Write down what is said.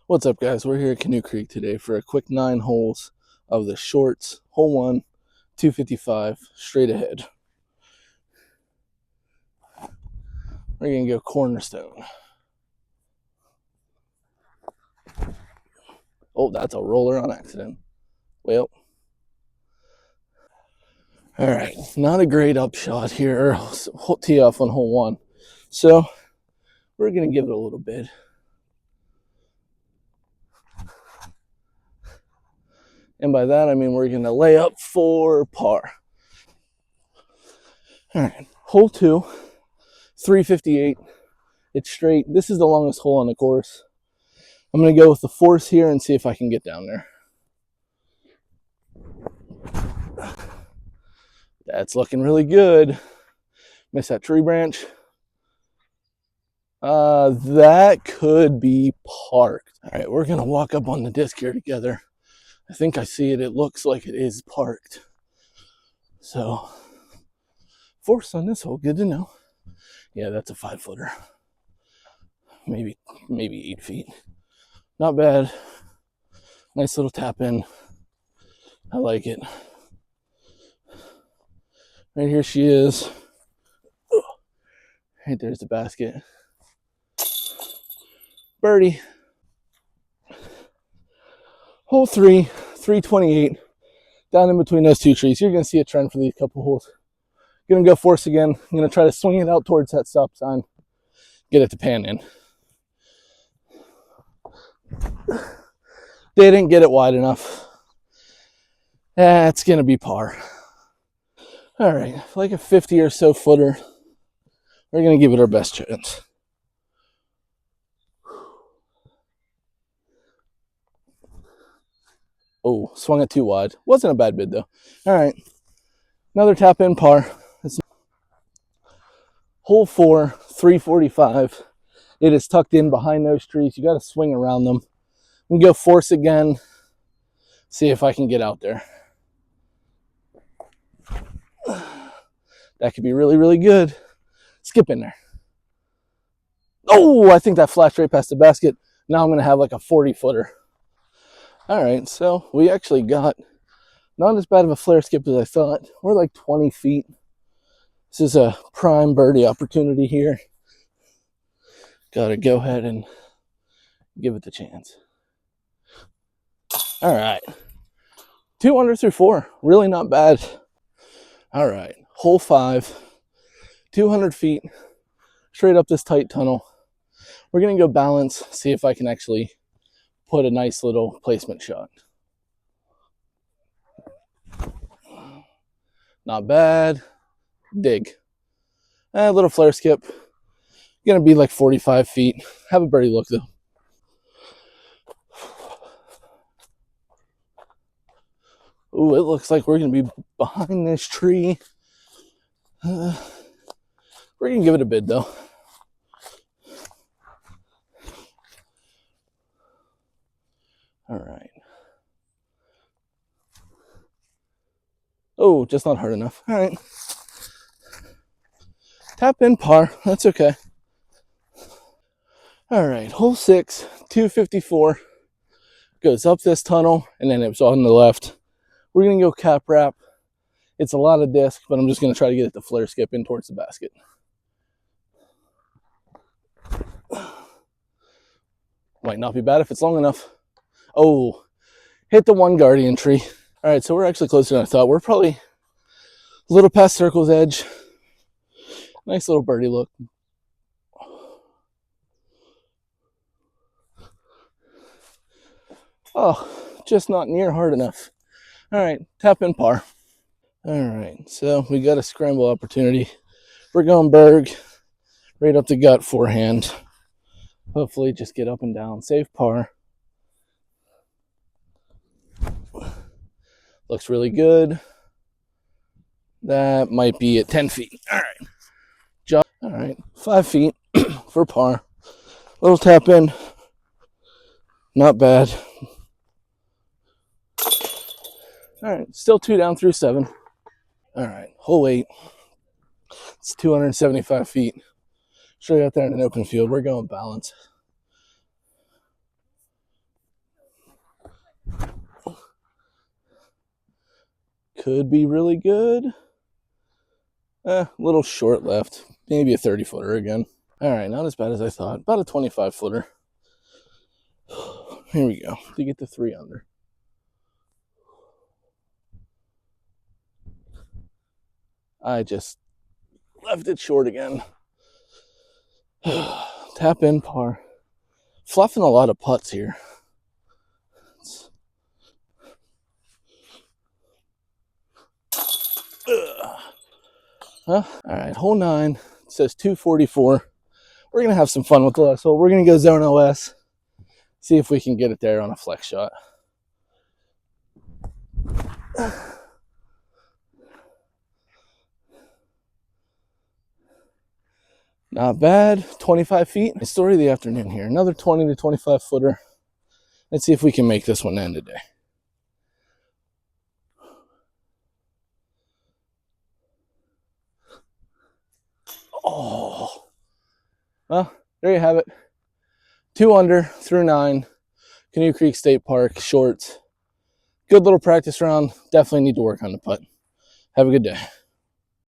What's up, guys? We're here at Canoe Creek today for a quick 9 holes of the shorts. Hole 1, 255, straight ahead. We're going to go cornerstone. Oh, that's a roller on accident. Well, all right. Not a great upshot here. Tee off on hole 1. So we're going to give it a little bit. And by that, I mean we're going to lay up for par. All right. Hole 2, 358. It's straight. This is the longest hole on the course. I'm going to go with the force here and see if I can get down there. That's looking really good. Miss that tree branch. That could be parked. All right, we're going to walk up on the disc here together. I think I see it. It looks like it is parked. So, force on this hole. Good to know. Yeah, that's a 5-footer. Maybe 8 feet. Not bad. Nice little tap in. I like it. Right here she is. Right there's the basket. Birdie. Hole 3, 328. Down in between those two trees. You're going to see a trend for these couple holes. Going to go force again. I'm going to try to swing it out towards that stop sign. Get it to pan in. Didn't get it wide enough. That's going to be par. All right, like a 50 or so footer. We're going to give it our best chance. Oh, swung it too wide. Wasn't a bad bid, though. All right, another tap in par. Hole 4, 345. It is tucked in behind those trees. You got to swing around them. We go force again. See if I can get out there. That could be really, really good. Skip in there. Oh, I think that flashed right past the basket. Now I'm going to have like a 40-footer. All right, so we actually got not as bad of a flare skip as I thought. We're like 20 feet. This is a prime birdie opportunity here. Got to go ahead and give it the chance. All right. 2 under through 4. Really not bad. All right. Hole 5. 200 feet. Straight up this tight tunnel. We're going to go balance. See if I can actually put a nice little placement shot. Not bad. Dig. A little flare skip. Going to be like 45 feet. Have a birdie look, though. Ooh, it looks like we're going to be behind this tree. We're going to give it a bid, though. All right. Oh, just not hard enough. All right. Tap in par. That's okay. All right. Hole 6, 254. Goes up this tunnel, and then it's on the left. We're going to go cap wrap. It's a lot of disc, but I'm just going to try to get it to flare skip in towards the basket. Might not be bad if it's long enough. Oh, hit the one guardian tree. All right, so we're actually closer than I thought. We're probably a little past circle's edge. Nice little birdie look. Oh, just not near hard enough. All right, tap in par. All right, so we got a scramble opportunity. We're going Berg, right up the gut forehand. Hopefully just get up and down, save par. Looks really good. That might be at 10 feet. All right. All right, 5 feet for par. Little tap in. Not bad. All right, still 2 down through 7. All right, hole 8. It's 275 feet. Straight out there in an open field. We're going balance. Could be really good. A little short left. Maybe a 30-footer again. All right, not as bad as I thought. About a 25-footer. Here we go. To get to 3 under. I just left it short again. Tap in par. Fluffing a lot of putts here. All right, hole 9. It says 244. We're going to have some fun with the last hole. We're going to go zone OS. See if we can get it there on a flex shot. Not bad. 25 feet. The story of the afternoon here. Another 20 to 25 footer. Let's see if we can make this one end today. Oh. Well, there you have it. 2 under through 9. Canoe Creek State Park, shorts. Good little practice round. Definitely need to work on the putt. Have a good day.